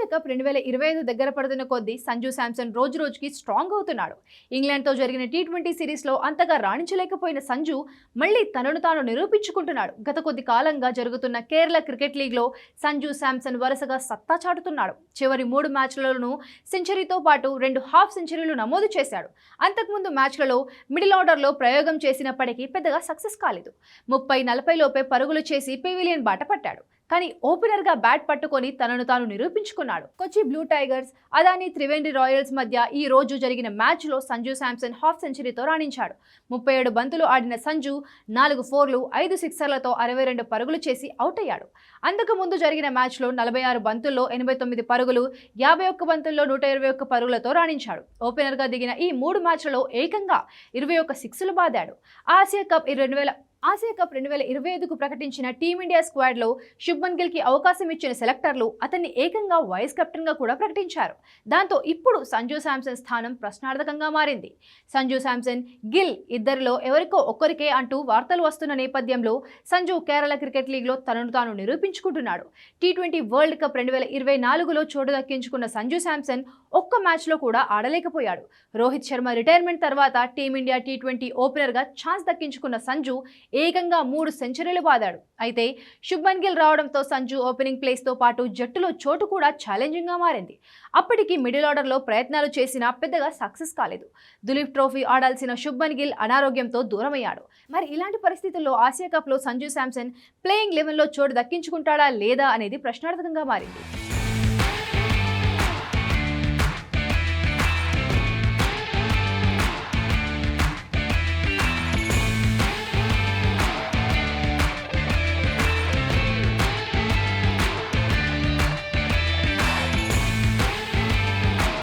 Asia cup 2025 దగ్గర పడుతున్న కొద్దీ సంజు శాంసన్ రోజు రోజుకి స్ట్రాంగ్ అవుతున్నాడు. ఇంగ్లాండ్తో జరిగిన టీ20 సిరీస్లో అంతగా రాణించలేకపోయిన సంజు మళ్ళీ తనను తాను నిరూపించుకుంటున్నాడు. గత కొద్ది కాలంగా జరుగుతున్న కేరళ క్రికెట్ లీగ్లో సంజు శాంసన్ వరుసగా సత్తా చాటుతున్నాడు. చివరి 3 మ్యాచ్లలోనూ సెంచరీతో పాటు 2 హాఫ్ సెంచరీలు నమోదు చేశాడు. అంతకుముందు మ్యాచ్లలో మిడిల్ ఆర్డర్లో ప్రయోగం చేసినప్పటికీ పెద్దగా సక్సెస్ కాలేదు. 30-40 లోపే పరుగులు చేసి పెవిలియన్ బాట పట్టాడు. కానీ ఓపెనర్గా బ్యాట్ పట్టుకొని తనను తాను నిరూపించుకున్నాడు. కొచ్చి బ్లూ టైగర్స్, అదాని త్రివేంద్రి రాయల్స్ మధ్య ఈ రోజు జరిగిన మ్యాచ్లో సంజు శాంసన్ హాఫ్ సెంచరీతో రాణించాడు. 37 బంతులు ఆడిన సంజు 4 ఫోర్లు 5 సిక్సర్లతో 62 పరుగులు చేసి అవుట్ అయ్యాడు. అంతకు ముందు జరిగిన మ్యాచ్లో 46 బంతుల్లో 89 పరుగులు, 51 బంతుల్లో 121 పరుగులతో రాణించాడు. ఓపెనర్గా దిగిన ఈ 3 మ్యాచ్లలో ఏకంగా 21 సిక్స్లు బాదాడు. ఆసియా కప్ 2025కు ప్రకటించిన టీమిండియా స్క్వాడ్లో శుభ్మన్ గిల్కి అవకాశం ఇచ్చిన సెలెక్టర్లు అతన్ని ఏకంగా వైస్ కెప్టెన్గా కూడా ప్రకటించారు. దాంతో ఇప్పుడు సంజు శాంసన్ స్థానం ప్రశ్నార్థకంగా మారింది. సంజు శాంసన్, గిల్ ఇద్దరిలో ఎవరికో ఒక్కరికే అంటూ వార్తలు వస్తున్న నేపథ్యంలో సంజు కేరళ క్రికెట్ లీగ్లో తనను తాను నిరూపించుకుంటున్నాడు. టీ20 వరల్డ్ కప్ 2024లో చోటు దక్కించుకున్న సంజు శాంసన్ ఒక్క మ్యాచ్లో కూడా ఆడలేకపోయాడు. రోహిత్ శర్మ రిటైర్మెంట్ తర్వాత టీమిండియా టీ20 ఓపెనర్గా ఛాన్స్ దక్కించుకున్న సంజు ఏకంగా 3 సెంచరీలు బాదాడు. అయితే శుభ్మన్ గిల్ రావడంతో సంజు ఓపెనింగ్ ప్లేస్తో పాటు జట్టులో చోటు కూడా ఛాలెంజింగ్గా మారింది. అప్పటికి మిడిల్ ఆర్డర్లో ప్రయత్నాలు చేసినా పెద్దగా సక్సెస్ కాలేదు. దులీప్ ట్రోఫీ ఆడాల్సిన శుభ్మన్ గిల్ అనారోగ్యంతో దూరమయ్యాడు. మరి ఇలాంటి పరిస్థితుల్లో ఆసియా కప్లో సంజు శాంసన్ ప్లేయింగ్ 11లో చోటు దక్కించుకుంటాడా లేదా అనేది ప్రశ్నార్థకంగా మారింది.